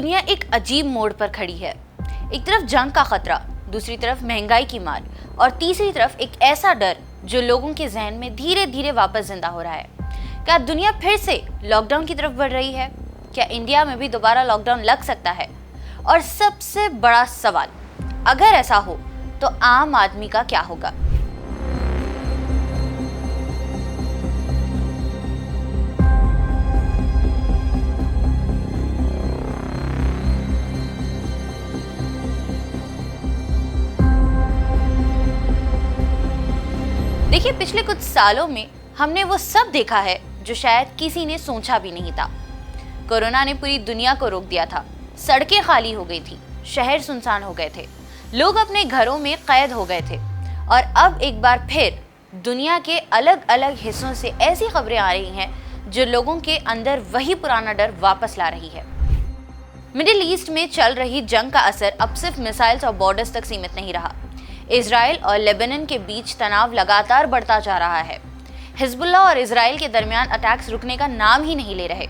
दुनिया एक अजीब मोड़ पर खड़ी है। एक तरफ जंग का खतरा, दूसरी तरफ महंगाई की मार और तीसरी तरफ एक ऐसा डर जो लोगों के जहन में धीरे धीरे वापस जिंदा हो रहा है। क्या दुनिया फिर से लॉकडाउन की तरफ बढ़ रही है? क्या इंडिया में भी दोबारा लॉकडाउन लग सकता है? और सबसे बड़ा सवाल, अगर ऐसा हो तो आम आदमी का क्या होगा? देखिए, पिछले कुछ सालों में हमने वो सब देखा है जो शायद किसी ने सोचा भी नहीं था। कोरोना ने पूरी दुनिया को रोक दिया था, सड़कें खाली हो गई थी, शहर सुनसान हो गए थे, लोग अपने घरों में कैद हो गए थे और अब एक बार फिर दुनिया के अलग अलग हिस्सों से ऐसी खबरें आ रही हैं जो लोगों के अंदर वही पुराना डर वापस ला रही है। मिडिल ईस्ट में चल रही जंग का असर अब सिर्फ मिसाइल्स और बॉर्डर्स तक सीमित नहीं रहा। इजराइल और लेबनान के बीच तनाव लगातार बढ़ता जा रहा है। हिजबुल्लाह और इजराइल के दरमियान अटैक्स रुकने का नाम ही नहीं ले रहे।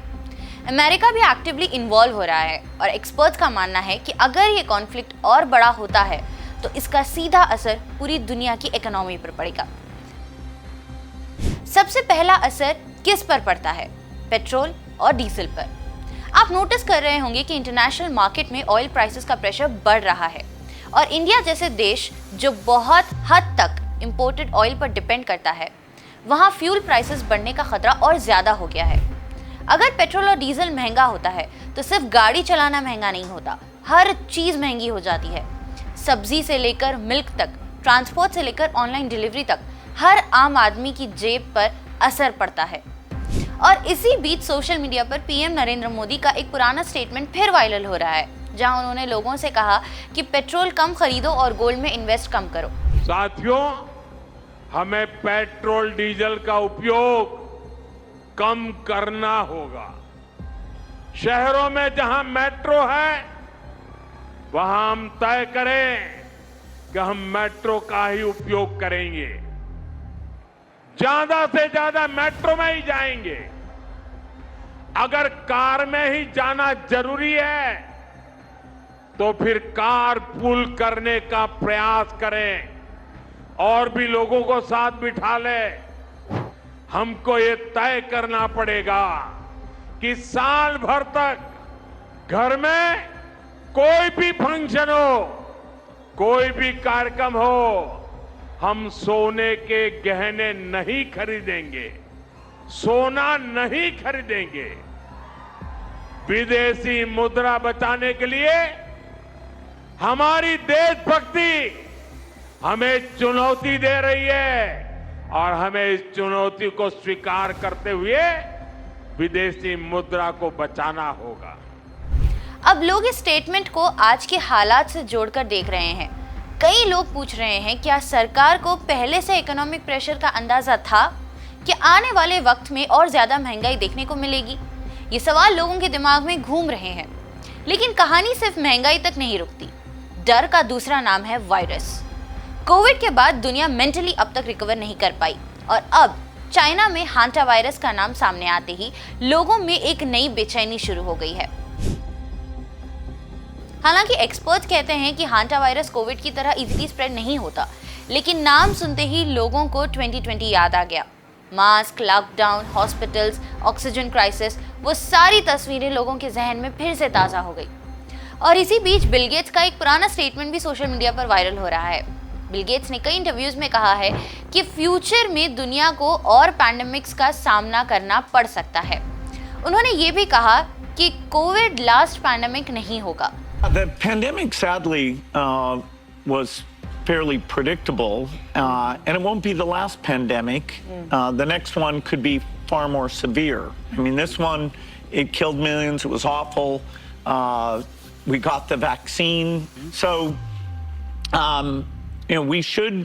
अमेरिका भी एक्टिवली इन्वॉल्व हो रहा है और एक्सपर्ट्स का मानना है कि अगर ये कॉन्फ्लिक्ट और बड़ा होता है तो इसका सीधा असर पूरी दुनिया की इकोनॉमी पर पड़ेगा। सबसे पहला असर किस पर पड़ता है? पेट्रोल और डीजल पर। आप नोटिस कर रहे होंगे कि इंटरनेशनल मार्केट में ऑयल प्राइसेस का प्रेशर बढ़ रहा है और इंडिया जैसे देश जो बहुत हद तक इंपोर्टेड ऑयल पर डिपेंड करता है, वहाँ फ्यूल प्राइसेस बढ़ने का खतरा और ज़्यादा हो गया है। अगर पेट्रोल और डीजल महंगा होता है तो सिर्फ गाड़ी चलाना महंगा नहीं होता, हर चीज़ महंगी हो जाती है। सब्जी से लेकर मिल्क तक, ट्रांसपोर्ट से लेकर ऑनलाइन डिलीवरी तक, हर आम आदमी की जेब पर असर पड़ता है। और इसी बीच सोशल मीडिया पर पीएम नरेंद्र मोदी का एक पुराना स्टेटमेंट फिर वायरल हो रहा है, जहां उन्होंने लोगों से कहा कि पेट्रोल कम खरीदो और गोल्ड में इन्वेस्ट कम करो। साथियों, हमें पेट्रोल डीजल का उपयोग कम करना होगा। शहरों में जहां मेट्रो है वहां हम तय करें कि हम मेट्रो का ही उपयोग करेंगे, ज्यादा से ज्यादा मेट्रो में ही जाएंगे। अगर कार में ही जाना जरूरी है तो फिर कार पूल करने का प्रयास करें और भी लोगों को साथ बिठा लें। हमको ये तय करना पड़ेगा कि साल भर तक घर में कोई भी फंक्शन हो, कोई भी कार्यक्रम हो, हम सोने के गहने नहीं खरीदेंगे, सोना नहीं खरीदेंगे। विदेशी मुद्रा बचाने के लिए हमारी देशभक्ति हमें चुनौती दे रही है और हमें इस चुनौती को स्वीकार करते हुए विदेशी मुद्रा को बचाना होगा। अब लोग इस स्टेटमेंट को आज के हालात से जोड़कर देख रहे हैं। कई लोग पूछ रहे हैं, क्या सरकार को पहले से इकोनॉमिक प्रेशर का अंदाजा था कि आने वाले वक्त में और ज्यादा महंगाई देखने को मिलेगी? ये सवाल लोगों के दिमाग में घूम रहे हैं। लेकिन कहानी सिर्फ महंगाई तक नहीं रुकती। डर का दूसरा नाम है वायरस। कोविड के बाद दुनिया मेंटली अब तक रिकवर नहीं कर पाई और अब चाइना में हांटा वायरस का नाम सामने आते ही लोगों में एक नई बेचैनी शुरू हो गई है। हालांकि एक्सपर्ट्स कहते हैं कि हांटा वायरस कोविड की तरह इजीली स्प्रेड नहीं होता, लेकिन नाम सुनते ही लोगों को 2020 याद आ गया। Mask, lockdown, hospitals, oxygen crisis, वो सारी तस्वीरें लोगों के जहन में फिर से ताज़ा हो गई। और इसी बीच बिल गेट्स का एक पुराना स्टेटमेंट भी सोशल मीडिया पर वायरल हो रहा है। बिल गेट्स ने कई इंटरव्यूज में कहा है कि फ्यूचर में दुनिया को और पैंडेमिक्स का सामना करना पड़ सकता है। उन्होंने ये भी कहा कि कोविड लास्ट पैंडेमिक नहीं होगा। The pandemic sadly was fairly predictable and it won't be the last pandemic. The next one could be far more severe. I mean, this one, it killed millions, it was awful. We got the vaccine. So, we should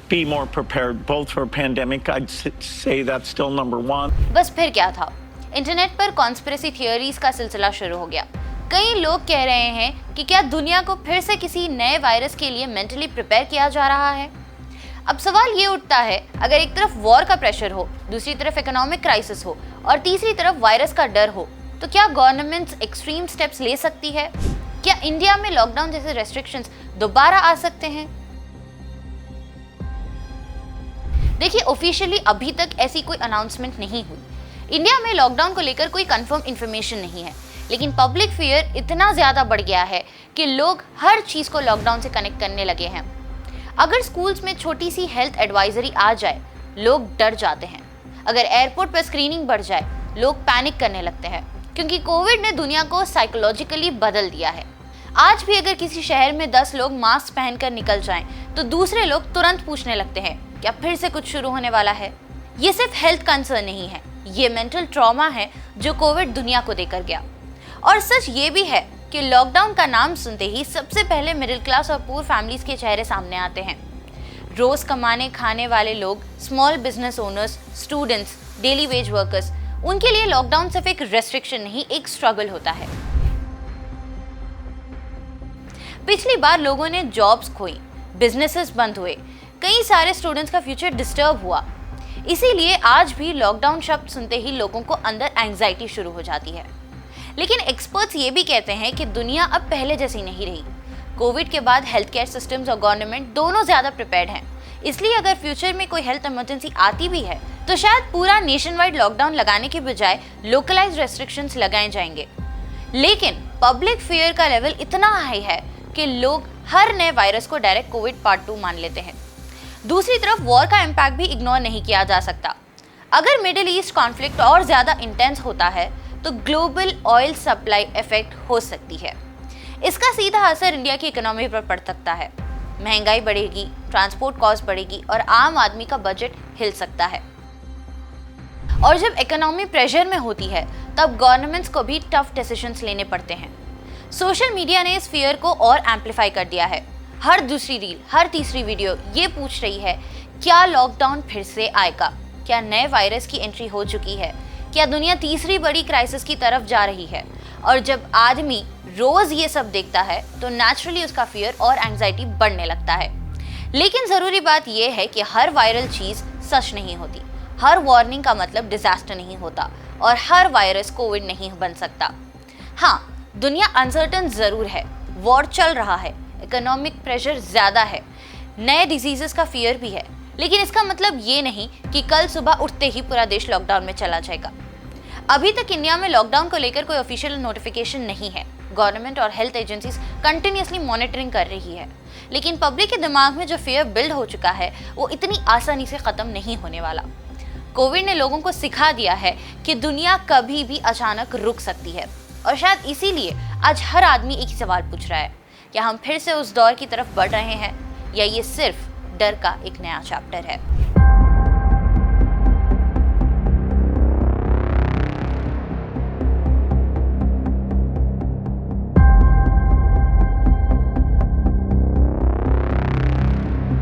be more prepared both for a pandemic. I'd say that's still number one. बस फिर क्या था? Internet पर conspiracy theories का सिलसिला शुरू हो गया। कई लोग कह रहे हैं कि क्या दुनिया को फिर से किसी नए वायरस के लिए मेंटली प्रिपेयर किया जा रहा है? अब सवाल ये उठता है, अगर एक तरफ वॉर का प्रेशर हो, दूसरी तरफ इकोनॉमिक क्राइसिस हो और तीसरी तरफ वायरस का डर हो, तो क्या गवर्नमेंट एक्सट्रीम स्टेप्स ले सकती है? क्या इंडिया में लॉकडाउन जैसे रेस्ट्रिक्शंस दोबारा आ सकते हैं? देखिए, ऑफिशियली अभी तक ऐसी कोई अनाउंसमेंट नहीं हुई। इंडिया में लॉकडाउन को लेकर कोई कंफर्म इंफॉर्मेशन नहीं है, लेकिन पब्लिक फियर इतना ज्यादा बढ़ गया है कि लोग हर चीज को लॉकडाउन से कनेक्ट करने लगे हैं। अगर स्कूल्स में छोटी सी हेल्थ एडवाइजरी आ जाए, लोग डर जाते हैं। अगर एयरपोर्ट पर स्क्रीनिंग बढ़ जाए, लोग पैनिक करने लगते हैं, क्योंकि कोविड ने दुनिया को साइकोलॉजिकली बदल दिया है। आज भी अगर किसी शहर में 10 लोग मास्क पहनकर निकल जाएं, तो दूसरे लोग तुरंत पूछने लगते हैं, क्या फिर से कुछ शुरू होने वाला है? ये सिर्फ हेल्थ कंसर्न नहीं है, ये मेंटल ट्रॉमा है जो कोविड दुनिया को देकर गया। और सच ये भी है कि लॉकडाउन का नाम सुनते ही सबसे पहले मिडिल क्लास और पुअर फैमिलीज के चेहरे सामने आते हैं। रोज कमाने खाने वाले लोग, small business owners, students, daily veg workers, उनके लिए लॉकडाउन सिर्फ एक रेस्ट्रिक्शन नहीं, एक स्ट्रगल होता है। पिछली बार लोगों ने जॉब्स खोई, बिजनेसेस बंद हुए, कई सारे स्टूडेंट्स का फ्यूचर डिस्टर्ब हुआ। इसीलिए आज भी लॉकडाउन शब्द सुनते ही लोगों को अंदर एंग्जाइटी शुरू हो जाती है। लेकिन एक्सपर्ट्स ये भी कहते हैं कि दुनिया अब पहले जैसी नहीं रही। कोविड के बाद हेल्थ केयर सिस्टम्स और गवर्नमेंट दोनों ज्यादा प्रिपेयर्ड हैं। इसलिए अगर फ्यूचर में कोई हेल्थ इमरजेंसी आती भी है, तो शायद पूरा नेशन वाइड लॉकडाउन लगाने के बजाय लोकलाइज्ड रेस्ट्रिक्शंस लगाए जाएंगे। लेकिन पब्लिक फियर का लेवल इतना हाई है कि लोग हर नए वायरस को डायरेक्ट कोविड पार्ट 2 मान लेते हैं। दूसरी तरफ वॉर का इम्पैक्ट भी इग्नोर नहीं किया जा सकता। अगर मिडिल ईस्ट कॉन्फ्लिक्ट और ज्यादा इंटेंस होता है, तो ग्लोबल ऑयल सप्लाई इफेक्ट हो सकती है। इसका सीधा असर इंडिया की इकोनॉमी पर पड़ सकता है। महंगाई बढ़ेगी, ट्रांसपोर्ट कॉस्ट बढ़ेगी और आम आदमी का बजट हिल सकता है। और जब इकोनॉमी प्रेशर में होती है, तब गवर्नमेंट्स को भी टफ डिसीजंस लेने पड़ते हैं। सोशल मीडिया ने इस फियर को और एम्पलीफाई कर दिया है। हर दूसरी रील, हर तीसरी वीडियो ये पूछ रही है, क्या लॉकडाउन फिर से आएगा? क्या नए वायरस की एंट्री हो चुकी है? क्या दुनिया तीसरी बड़ी क्राइसिस की तरफ जा रही है? और जब आदमी रोज ये सब देखता है, तो नेचुरली उसका फियर और एंजाइटी बढ़ने लगता है। लेकिन जरूरी बात यह है कि हर वायरल चीज सच नहीं होती, हर वार्निंग का मतलब डिजास्टर नहीं होता, और हर वायरस कोविड नहीं बन सकता। हाँ, दुनिया अनसर्टन जरूर है, वॉर चल रहा है, इकोनॉमिक प्रेशर ज्यादा है, नए डिजीजेस का फियर भी है, लेकिन इसका मतलब ये नहीं कि कल सुबह उठते ही पूरा देश लॉकडाउन में चला जाएगा। अभी तक इंडिया में लॉकडाउन को लेकर कोई ऑफिशियल नोटिफिकेशन नहीं है। गवर्नमेंट और हेल्थ एजेंसीज कंटिन्यूअसली मॉनिटरिंग कर रही है, लेकिन पब्लिक के दिमाग में जो फियर बिल्ड हो चुका है, वो इतनी आसानी से खत्म नहीं होने वाला। कोविड ने लोगों को सिखा दिया है कि दुनिया कभी भी अचानक रुक सकती है, और शायद इसीलिए आज हर आदमी एक ही सवाल पूछ रहा है, क्या हम फिर से उस दौर की तरफ बढ़ रहे हैं, या ये सिर्फ डर का एक नया चैप्टर है?